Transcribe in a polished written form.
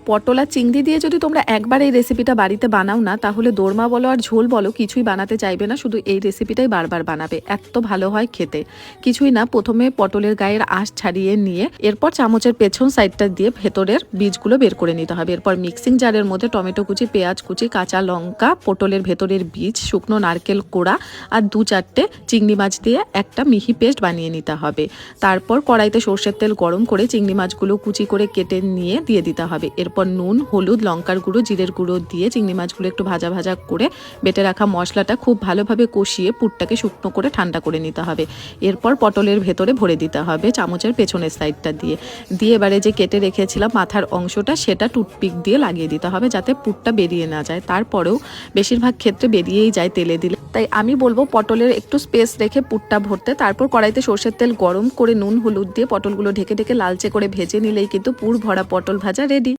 পটল আর চিংড়ি দিয়ে যদি তোমরা একবার এই রেসিপিটা বাড়িতে বানাও না, তাহলে দোরমা বলো আর ঝোল বলো কিছুই বানাতে চাইবে না, শুধু এই রেসিপিটাই বারবার বানাবে, এত ভালো হয় খেতে। কিছুই না, প্রথমে পটলের গায়ের আঁশ ছাড়িয়ে নিয়ে এরপর চামচের পেছন সাইডটা দিয়ে ভেতরের বীজগুলো বের করে নিতে হবে। এরপর মিক্সিং জারের মধ্যে টমেটো কুচি, পেঁয়াজ কুচি, কাঁচা লঙ্কা, পটলের ভেতরের বীজ, শুকনো নারকেল কোড়া আর 2-4টে চিংড়ি মাছ দিয়ে একটা মিহি পেস্ট বানিয়ে নিতে হবে। তারপর কড়াইতে সর্ষের তেল গরম করে চিংড়ি মাছগুলো কুচি করে কেটে নিয়ে দিয়ে দিতে হবে। এরপর নুন, হলুদ, লঙ্কার গুঁড়ো, জিরের গুঁড়ো দিয়ে চিংড়ি মাছগুলো একটু ভাজা ভাজা করে বেটে রাখা মশলাটা খুব ভালোভাবে কষিয়ে পুরটাকে শুকনো করে ঠান্ডা করে নিতে হবে। এরপর পটলের ভেতরে ভরে দিতে হবে চামচের পেছনের সাইডটা দিয়ে এবারে যে কেটে রেখেছিলাম মাথার অংশটা, সেটা টুথপিক দিয়ে লাগিয়ে দিতে হবে যাতে পুরটা বেরিয়ে না যায়। তারপরেও বেশিরভাগ ক্ষেত্রে বেরিয়েই যায় তেলে দিলে, তাই আমি বলবো পটলের একটু স্পেস রেখে পুরটা ভরতে। তারপর কড়াইতে সর্ষের তেল গরম করে নুন হলুদ দিয়ে পটলগুলো ঢেকে ঢেকে লালচে করে ভেজে নিলেই কিন্তু পুর ভরা পটল ভাজা রেডি।